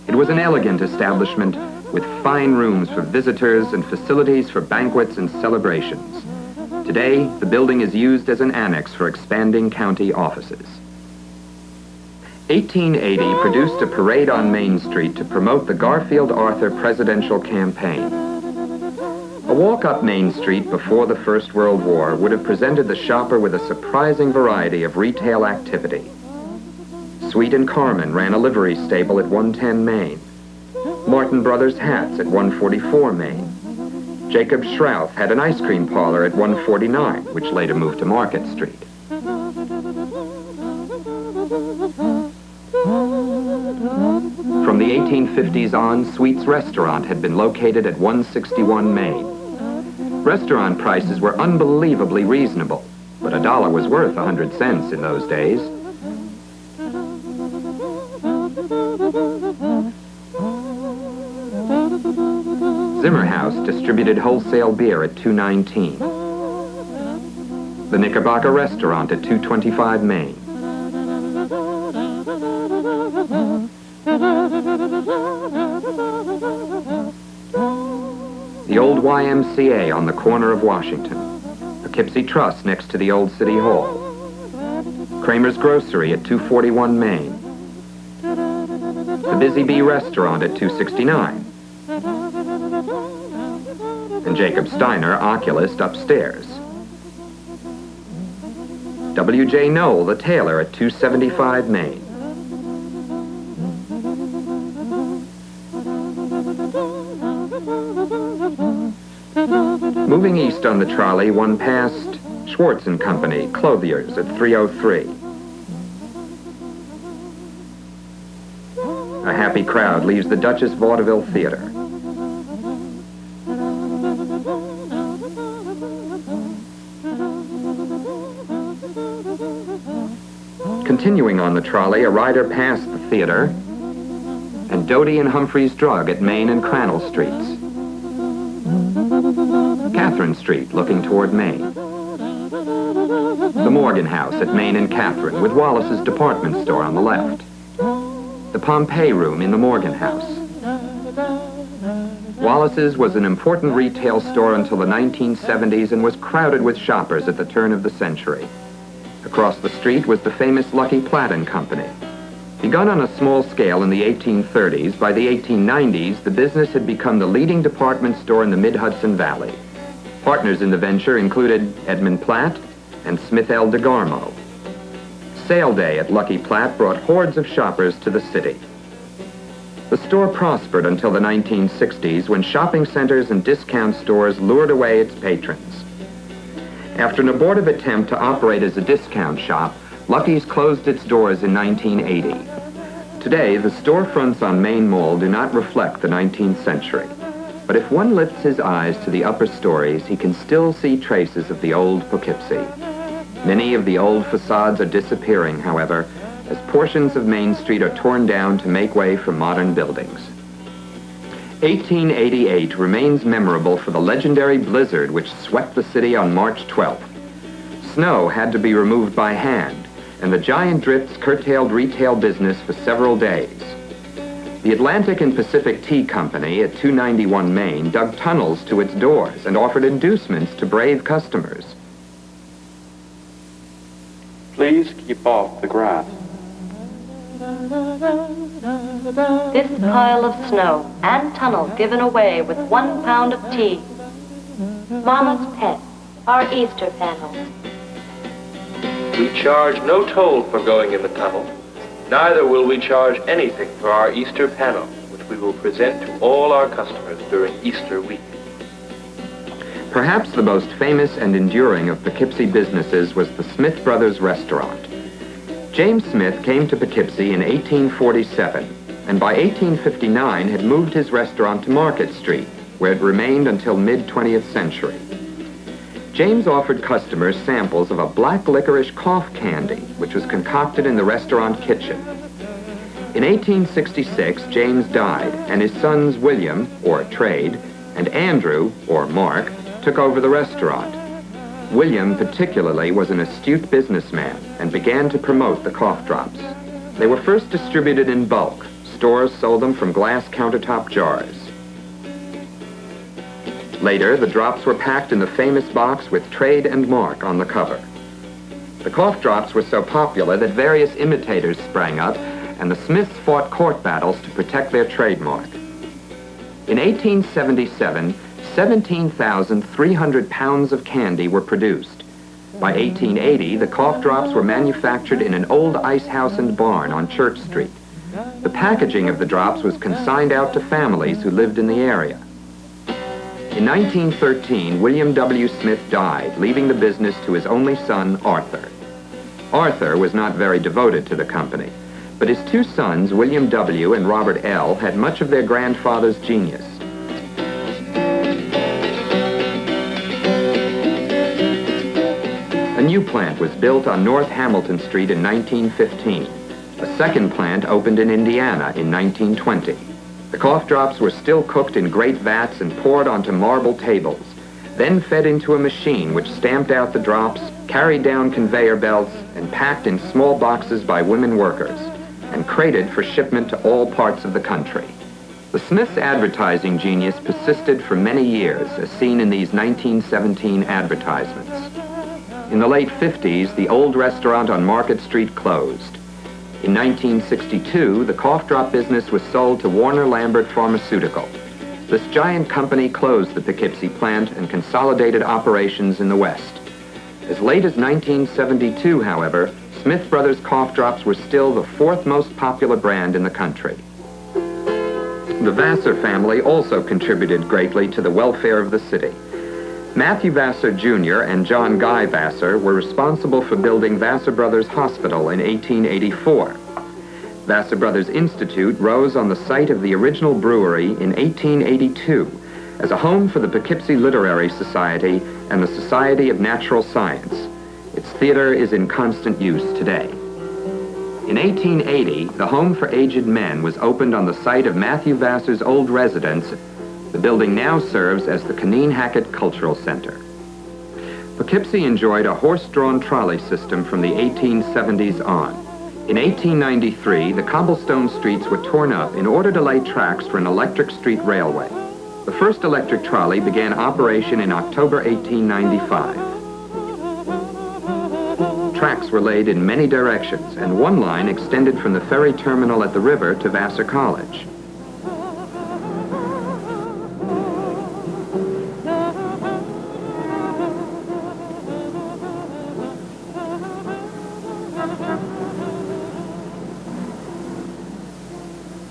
It was an elegant establishment with fine rooms for visitors and facilities for banquets and celebrations. Today, the building is used as an annex for expanding county offices. 1880 produced a parade on Main Street to promote the Garfield Arthur presidential campaign. A walk up Main Street before the First World War would have presented the shopper with a surprising variety of retail activity. Sweet and Carmen ran a livery stable at 110 Main. Martin Brothers Hats at 144 Main. Jacob Schrouth had an ice cream parlor at 149, which later moved to Market Street. From the 1850s on, Sweet's Restaurant had been located at 161 Main. Restaurant prices were unbelievably reasonable, but a dollar was worth 100 cents in those days. Zimmer House distributed wholesale beer at 219. The Knickerbocker Restaurant at 225 Main. The old YMCA on the corner of Washington. Poughkeepsie Trust next to the old City Hall. Kramer's Grocery at 241 Main. The Busy Bee Restaurant at 269. And Jacob Steiner, oculist, upstairs. W.J. Knoll, the tailor, at 275 Main. Moving east on the trolley, one passed Schwartz & Company, clothiers, at 303. A happy crowd leaves the Dutchess Vaudeville Theater. Continuing on the trolley, a rider passed the theater and Doty and Humphrey's Drug at Main and Crannell Streets. Catherine Street, looking toward Main. The Morgan House at Main and Catherine, with Wallace's department store on the left. The Pompey Room in the Morgan House. Wallace's was an important retail store until the 1970s and was crowded with shoppers at the turn of the century. Across the street was the famous Lucky Platt & Company. Begun on a small scale in the 1830s, by the 1890s, the business had become the leading department store in the mid-Hudson Valley. Partners in the venture included Edmund Platt and Smith L. DeGarmo. Sale day at Lucky Platt brought hordes of shoppers to the city. The store prospered until the 1960s, when shopping centers and discount stores lured away its patrons. After an abortive attempt to operate as a discount shop, Lucky's closed its doors in 1980. Today, the storefronts on Main Mall do not reflect the 19th century. But if one lifts his eyes to the upper stories, he can still see traces of the old Poughkeepsie. Many of the old facades are disappearing, however, as portions of Main Street are torn down to make way for modern buildings. 1888 remains memorable for the legendary blizzard which swept the city on March 12th. Snow had to be removed by hand, and the giant drifts curtailed retail business for several days. The Atlantic and Pacific Tea Company at 291 Main dug tunnels to its doors and offered inducements to brave customers. Please keep off the grass. This pile of snow and tunnel given away with 1 pound of tea. Mama's Pet, our Easter panels. We charge no toll for going in the tunnel. Neither will we charge anything for our Easter panel, which we will present to all our customers during Easter week. Perhaps the most famous and enduring of Poughkeepsie businesses was the Smith Brothers Restaurant. James Smith came to Poughkeepsie in 1847, and by 1859 had moved his restaurant to Market Street, where it remained until mid-20th century. James offered customers samples of a black licorice cough candy, which was concocted in the restaurant kitchen. In 1866, James died, and his sons William, or Trade, and Andrew, or Mark, took over the restaurant. William, particularly, was an astute businessman and began to promote the cough drops. They were first distributed in bulk. Stores sold them from glass countertop jars. Later, the drops were packed in the famous box with Trade and Mark on the cover. The cough drops were so popular that various imitators sprang up, and the Smiths fought court battles to protect their trademark. In 1877, 17,300 pounds of candy were produced. By 1880, the cough drops were manufactured in an old ice house and barn on Church Street. The packaging of the drops was consigned out to families who lived in the area. In 1913, William W. Smith died, leaving the business to his only son, Arthur. Arthur was not very devoted to the company, but his two sons, William W. and Robert L., had much of their grandfather's genius. A new plant was built on North Hamilton Street in 1915. A second plant opened in Indiana in 1920. The cough drops were still cooked in great vats and poured onto marble tables, then fed into a machine which stamped out the drops, carried down conveyor belts, and packed in small boxes by women workers, and crated for shipment to all parts of the country. The Smiths' advertising genius persisted for many years, as seen in these 1917 advertisements. In the late 50s, the old restaurant on Market Street closed. In 1962, the cough drop business was sold to Warner Lambert Pharmaceutical. This giant company closed the Poughkeepsie plant and consolidated operations in the West. As late as 1972, however, Smith Brothers cough drops were still the fourth most popular brand in the country. The Vassar family also contributed greatly to the welfare of the city. Matthew Vassar Jr. and John Guy Vassar were responsible for building Vassar Brothers Hospital in 1884. Vassar Brothers Institute rose on the site of the original brewery in 1882 as a home for the Poughkeepsie Literary Society and the Society of Natural Science. Its theater is in constant use today. In 1880, the Home for Aged Men was opened on the site of Matthew Vassar's old residence. The building now serves as the Caneen Hackett Cultural Center. Poughkeepsie enjoyed a horse-drawn trolley system from the 1870s on. In 1893, the cobblestone streets were torn up in order to lay tracks for an electric street railway. The first electric trolley began operation in October 1895. Tracks were laid in many directions, and one line extended from the ferry terminal at the river to Vassar College.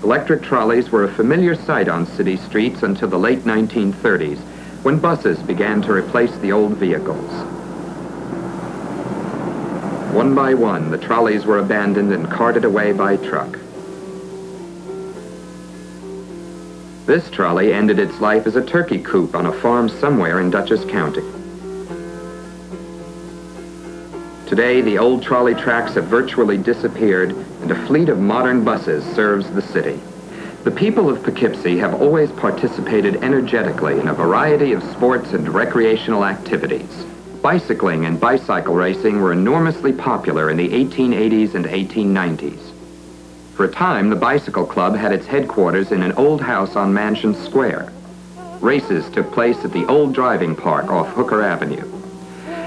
Electric trolleys were a familiar sight on city streets until the late 1930s, when buses began to replace the old vehicles. One by one, the trolleys were abandoned and carted away by truck. This trolley ended its life as a turkey coop on a farm somewhere in Dutchess County. Today, the old trolley tracks have virtually disappeared, and a fleet of modern buses serves the city. The people of Poughkeepsie have always participated energetically in a variety of sports and recreational activities. Bicycling and bicycle racing were enormously popular in the 1880s and 1890s. For a time, the Bicycle Club had its headquarters in an old house on Mansion Square. Races took place at the old driving park off Hooker Avenue.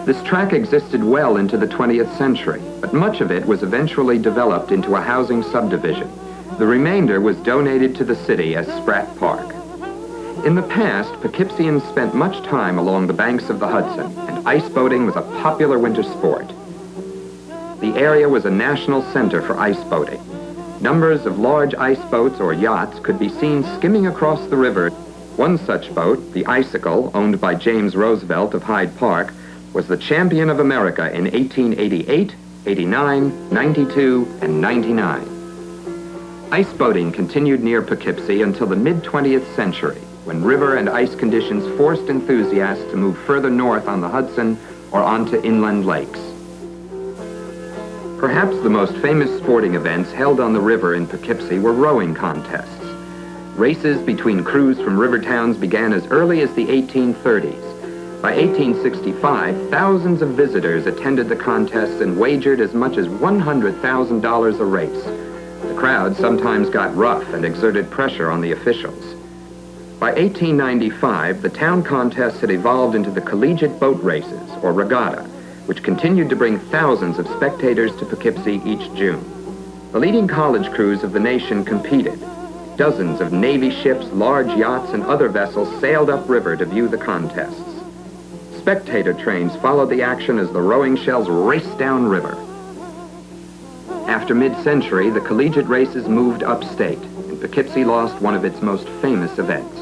This track existed well into the 20th century, but much of it was eventually developed into a housing subdivision. The remainder was donated to the city as Spratt Park. In the past, Poughkeepsians spent much time along the banks of the Hudson, and ice boating was a popular winter sport. The area was a national center for ice boating. Numbers of large ice boats or yachts could be seen skimming across the river. One such boat, the Icicle, owned by James Roosevelt of Hyde Park, was the champion of America in 1888, 89, 92, and 99. Ice boating continued near Poughkeepsie until the mid-20th century, when river and ice conditions forced enthusiasts to move further north on the Hudson or onto inland lakes. Perhaps the most famous sporting events held on the river in Poughkeepsie were rowing contests. Races between crews from river towns began as early as the 1830s. By 1865, thousands of visitors attended the contests and wagered as much as $100,000 a race. The crowd sometimes got rough and exerted pressure on the officials. By 1895, the town contests had evolved into the collegiate boat races, or regatta, which continued to bring thousands of spectators to Poughkeepsie each June. The leading college crews of the nation competed. Dozens of Navy ships, large yachts, and other vessels sailed upriver to view the contests. Spectator trains followed the action as the rowing shells raced downriver. After mid-century, the collegiate races moved upstate, and Poughkeepsie lost one of its most famous events.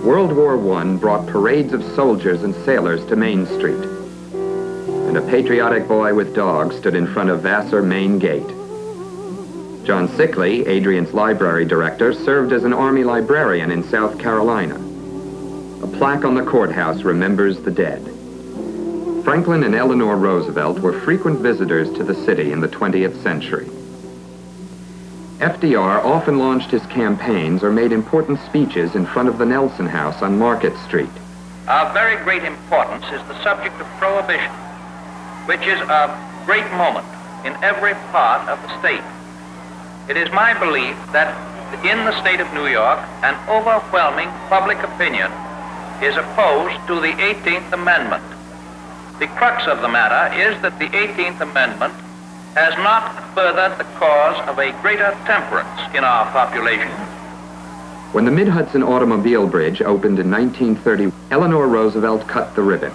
World War I brought parades of soldiers and sailors to Main Street, and a patriotic boy with dogs stood in front of Vassar Main Gate. John Sickley, Adrian's library director, served as an Army librarian in South Carolina. A plaque on the courthouse remembers the dead. Franklin and Eleanor Roosevelt were frequent visitors to the city in the 20th century. FDR often launched his campaigns or made important speeches in front of the Nelson House on Market Street. Of very great importance is the subject of prohibition, which is a great moment in every part of the state. It is my belief that in the state of New York, an overwhelming public opinion is opposed to the 18th Amendment. The crux of the matter is that the 18th Amendment has not furthered the cause of a greater temperance in our population. When the Mid-Hudson Automobile Bridge opened in 1930, Eleanor Roosevelt cut the ribbon.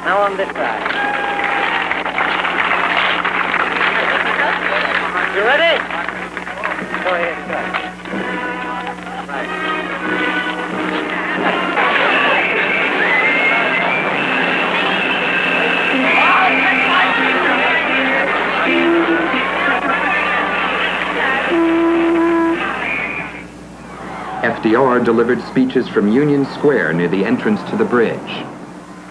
Now on this side. You ready? Go ahead, go. Right. FDR delivered speeches from Union Square near the entrance to the bridge.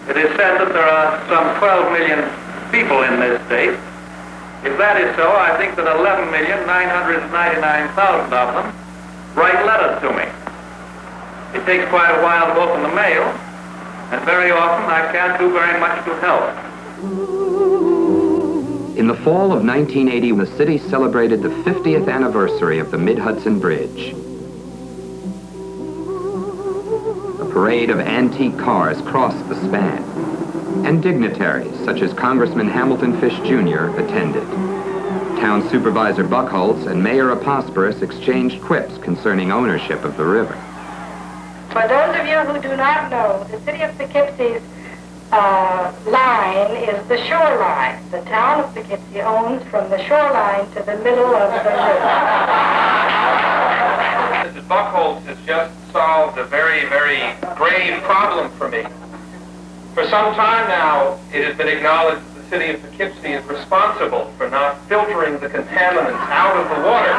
It is said that there are some 12 million people in this state. If that is so, I think that 11,999,000 of them write letters to me. It takes quite a while to open the mail, and very often I can't do very much to help. In the fall of 1980, the city celebrated the 50th anniversary of the Mid-Hudson Bridge. A parade of antique cars crossed the span, and dignitaries such as Congressman Hamilton Fish Jr. attended. Town Supervisor Buckholz and Mayor Aposporus exchanged quips concerning ownership of the river. For those of you who do not know, the City of Poughkeepsie's line is the shoreline. The town of Poughkeepsie owns from the shoreline to the middle of the river. Mrs. Buckholz has just solved a very, very grave problem for me. For some time now, it has been acknowledged that the City of Poughkeepsie is responsible for not filtering the contaminants out of the water.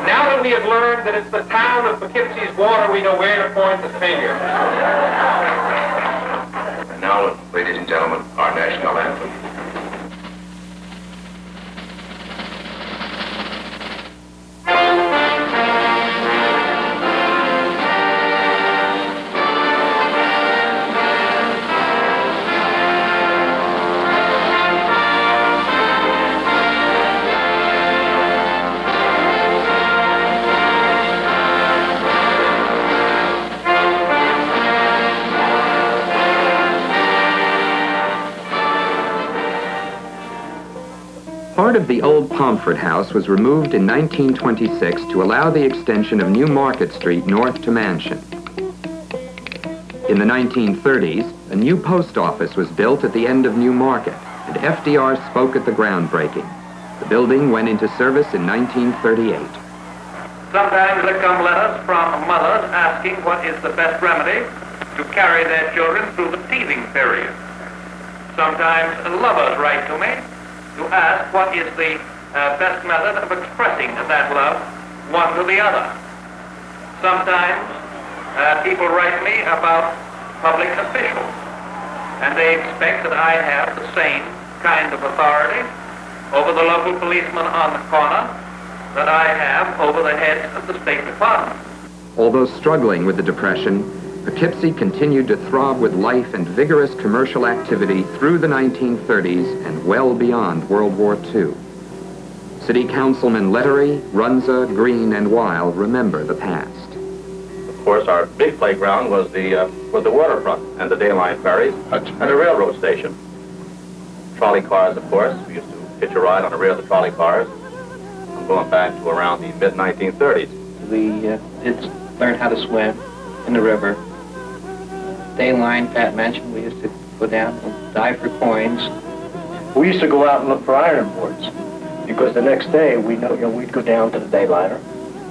Now that we have learned that it's the town of Poughkeepsie's water, we know where to point the finger. And now, ladies and gentlemen, our national anthem. Part of the old Pomfret House was removed in 1926 to allow the extension of New Market Street north to Mansion. In the 1930s, a new post office was built at the end of New Market, and FDR spoke at the groundbreaking. The building went into service in 1938. Sometimes there come letters from mothers asking what is the best remedy to carry their children through the teething period. Sometimes lovers write to me to ask what is the best method of expressing that love one to the other. Sometimes people write me about public officials, and they expect that I have the same kind of authority over the local policeman on the corner that I have over the heads of the State Department. Although struggling with the Depression, Poughkeepsie continued to throb with life and vigorous commercial activity through the 1930s and well beyond World War II. City Councilmen Lettery, Runza, Green, and Weil remember the past. Of course, our big playground was the waterfront and the dayline ferries and the railroad station. Trolley cars, of course. We used to hitch a ride on the rear of the trolley cars. I'm going back to around the mid-1930s. we did learn how to swim in the river. Dayline, Pat mentioned, we used to go down and dive for coins. We used to go out and look for iron boards because the next day we'd go down to the dayliner,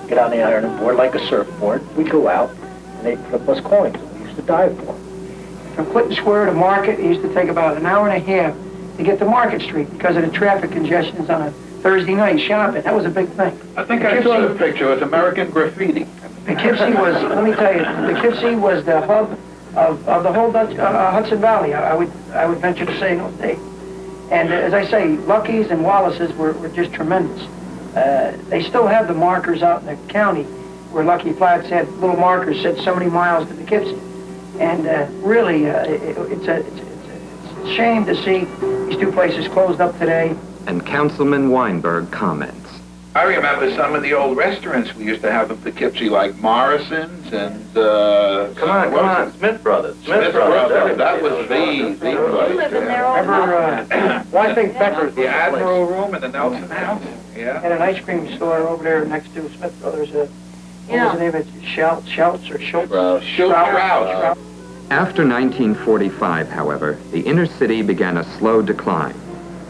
get on the iron board like a surfboard. We'd go out and they'd flip us coins. We used to dive for them. From Clinton Square to Market, it used to take about an hour and a half to get to Market Street because of the traffic congestions on a Thursday night shopping. That was a big thing. I think I saw the picture. It was American graffiti. Poughkeepsie was, let me tell you, Poughkeepsie was the hub of the whole Hudson Valley, I would venture to say in those days. And as I say, Lucky's and Wallace's were just tremendous. They still have the markers out in the county where Lucky Flats had little markers said so many miles to Poughkeepsie. And really, it's a shame to see these two places closed up today. And Councilman Weinberg comments. I remember some of the old restaurants we used to have in Poughkeepsie, like Morrison's and Come on, Smith Brothers. Smith Brothers. That was the place. Well, I think Becker's the Admiral Room and the Nelson House. Yeah. And an ice cream store over there next to Smith Brothers. What was the name of it? Schultz or Schultz? Schultz. After 1945, however, the inner city began a slow decline.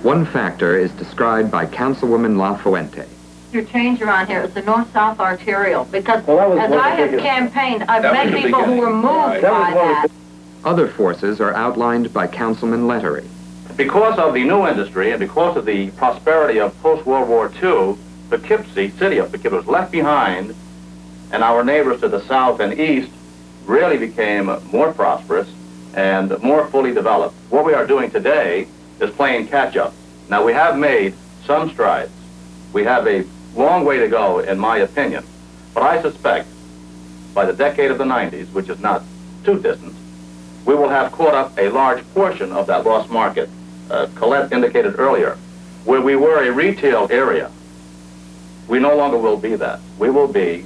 One factor is described by Councilwoman La Fuente. Your change around here is the north-south arterial, because as I have campaigned, I've met people who were moved by that. Other forces are outlined by Councilman Lettery. Because of the new industry and because of the prosperity of post-World War II, Poughkeepsie, city of Poughkeepsie, was left behind, and our neighbors to the south and east really became more prosperous and more fully developed. What we are doing today is playing catch-up. Now, we have made some strides. We have a long way to go, in my opinion. But I suspect by the decade of the 90s, which is not too distant, we will have caught up a large portion of that lost market. Colette indicated earlier, where we were a retail area, we no longer will be that. We will be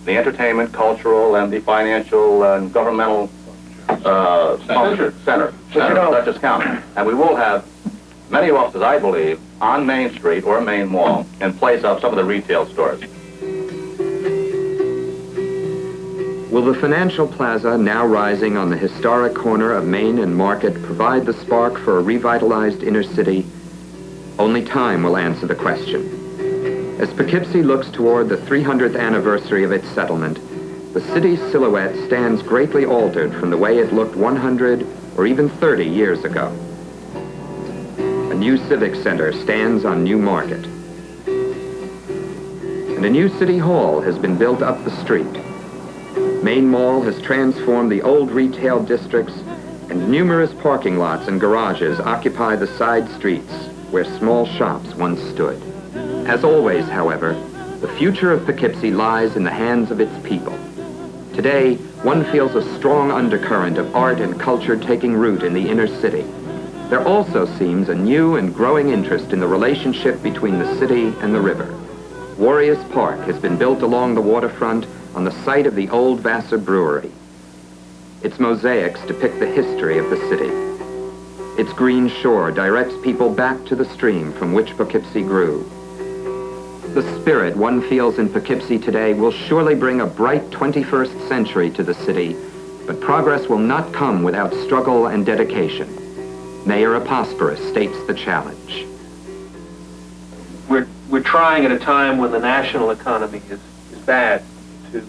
the entertainment, cultural, and the financial and governmental center of Dutchess County. And we will have many offices, I believe, on Main Street or Main Mall in place of some of the retail stores. Will the financial plaza now rising on the historic corner of Main and Market provide the spark for a revitalized inner city? Only time will answer the question. As Poughkeepsie looks toward the 300th anniversary of its settlement, the city's silhouette stands greatly altered from the way it looked 100 or even 30 years ago. A new civic center stands on New Market. And a new city hall has been built up the street. Main Mall has transformed the old retail districts, and numerous parking lots and garages occupy the side streets where small shops once stood. As always, however, the future of Poughkeepsie lies in the hands of its people. Today, one feels a strong undercurrent of art and culture taking root in the inner city. There also seems a new and growing interest in the relationship between the city and the river. Warriors Park has been built along the waterfront on the site of the old Vassar Brewery. Its mosaics depict the history of the city. Its green shore directs people back to the stream from which Poughkeepsie grew. The spirit one feels in Poughkeepsie today will surely bring a bright 21st century to the city, but progress will not come without struggle and dedication. Mayor Aposperis states the challenge. We're trying at a time when the national economy is bad to,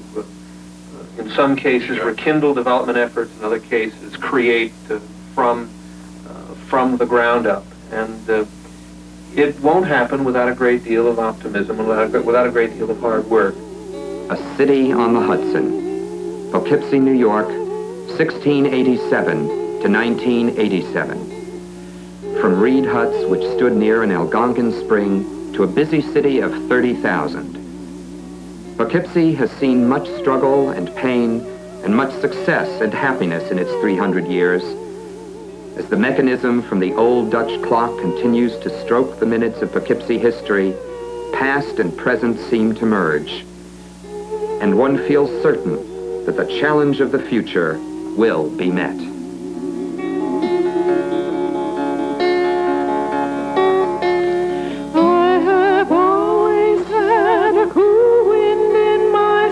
in some cases, rekindle development efforts, in other cases, create from the ground up. And it won't happen without a great deal of optimism and without a great deal of hard work. A city on the Hudson. Poughkeepsie, New York, 1687 to 1987. From reed huts which stood near an Algonquin spring to a busy city of 30,000. Poughkeepsie has seen much struggle and pain and much success and happiness in its 300 years. As the mechanism from the old Dutch clock continues to stroke the minutes of Poughkeepsie history, past and present seem to merge. And one feels certain that the challenge of the future will be met. I have always had a cool wind in my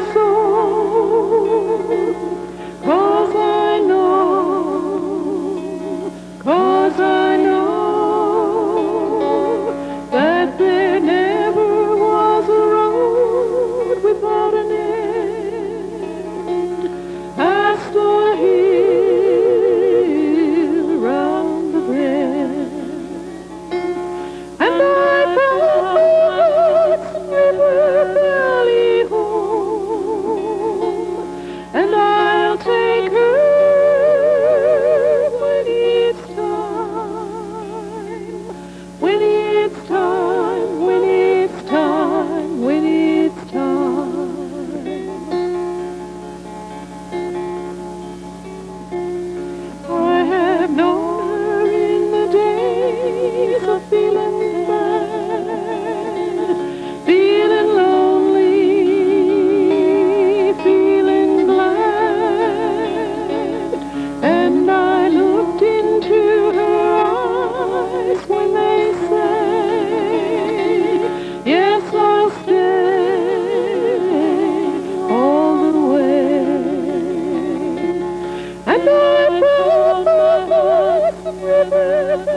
river